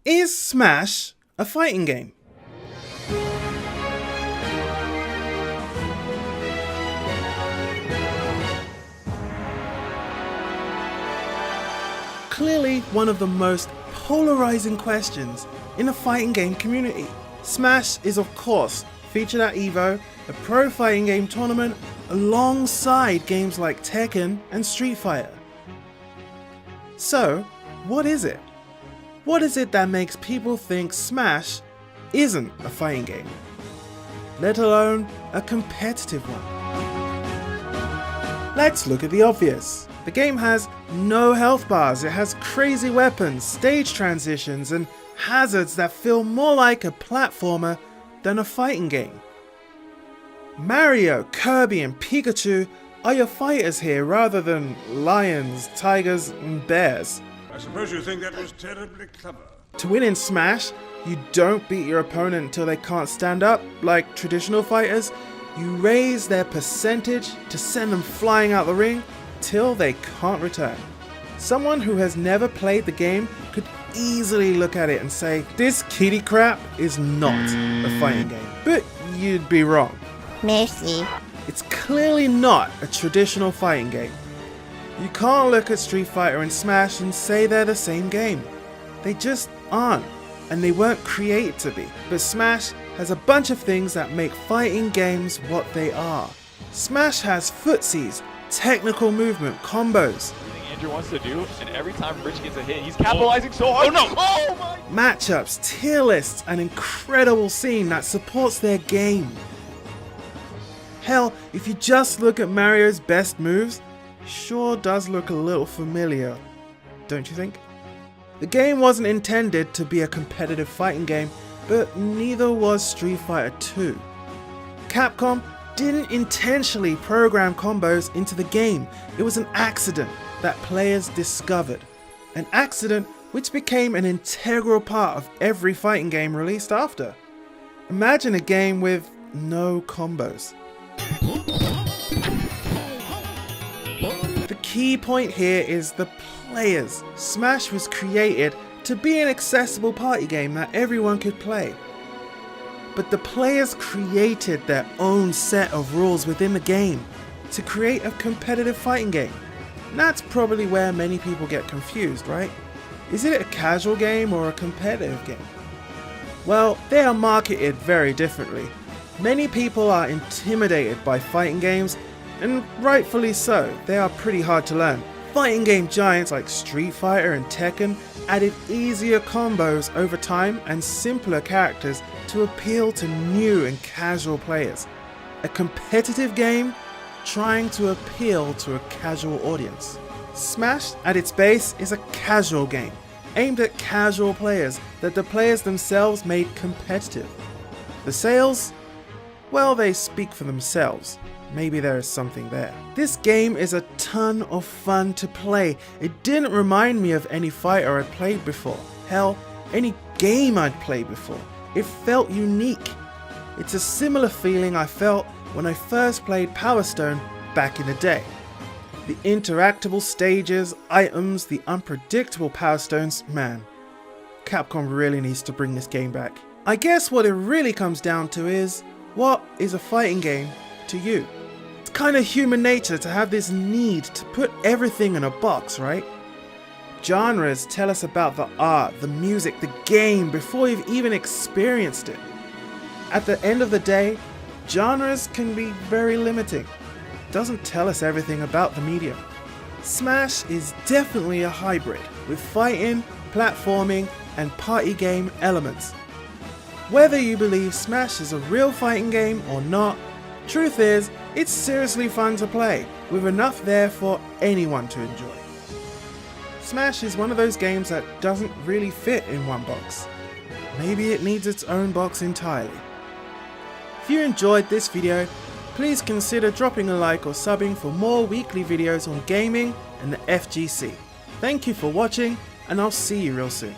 Is Smash a fighting game? Clearly one of the most polarizing questions in the fighting game community. Smash is of course featured at EVO, a pro fighting game tournament, alongside games like Tekken and Street Fighter. So, what is it? What is it that makes people think Smash isn't a fighting game, let alone a competitive one? Let's look at the obvious. The game has no health bars, it has crazy weapons, stage transitions, and hazards that feel more like a platformer than a fighting game. Mario, Kirby, and Pikachu are your fighters here rather than lions, tigers, and bears. I suppose you think that was terribly clever. To win in Smash, you don't beat your opponent until they can't stand up like traditional fighters. You raise their percentage to send them flying out the ring till they can't return. Someone who has never played the game could easily look at it and say, this kitty crap is not a fighting game. But you'd be wrong. Mercy. It's clearly not a traditional fighting game. You can't look at Street Fighter and Smash and say they're the same game. They just aren't, and they weren't created to be. But Smash has a bunch of things that make fighting games what they are. Smash has footsies, technical movement, combos, Andrew wants to do, and every time Rich gets a hit, he's capitalizing so hard. Oh no! Oh my! matchups, tier lists, an incredible scene that supports their game. Hell, if you just look at Mario's best moves, sure does look a little familiar, don't you think? The game wasn't intended to be a competitive fighting game, but neither was Street Fighter 2. Capcom didn't intentionally program combos into the game. It was an accident that players discovered. An accident which became an integral part of every fighting game released after. Imagine a game with no combos. The key point here is the players. Smash was created to be an accessible party game that everyone could play. But the players created their own set of rules within the game to create a competitive fighting game. And that's probably where many people get confused, right? Is it a casual game or a competitive game? Well, they are marketed very differently. Many people are intimidated by fighting games, and rightfully so. They are pretty hard to learn. Fighting game giants like Street Fighter and Tekken added easier combos over time and simpler characters to appeal to new and casual players. A competitive game trying to appeal to a casual audience. Smash at its base is a casual game, aimed at casual players that the players themselves made competitive. The sales? Well, they speak for themselves. Maybe there is something there. This game is a ton of fun to play. It didn't remind me of any fighter I'd played before. Hell, any game I'd played before. It felt unique. It's a similar feeling I felt when I first played Power Stone back in the day. The interactable stages, items, the unpredictable Power Stones, man. Capcom really needs to bring this game back. I guess what it really comes down to is, what is a fighting game to you? It's kind of human nature to have this need to put everything in a box, right? Genres tell us about the art, the music, the game before you've even experienced it. At the end of the day, genres can be very limiting. It doesn't tell us everything about the medium. Smash is definitely a hybrid with fighting, platforming, and party game elements. Whether you believe Smash is a real fighting game or not, truth is, it's seriously fun to play, with enough there for anyone to enjoy. Smash is one of those games that doesn't really fit in one box. Maybe it needs its own box entirely. If you enjoyed this video, please consider dropping a like or subbing for more weekly videos on gaming and the FGC. Thank you for watching, and I'll see you real soon.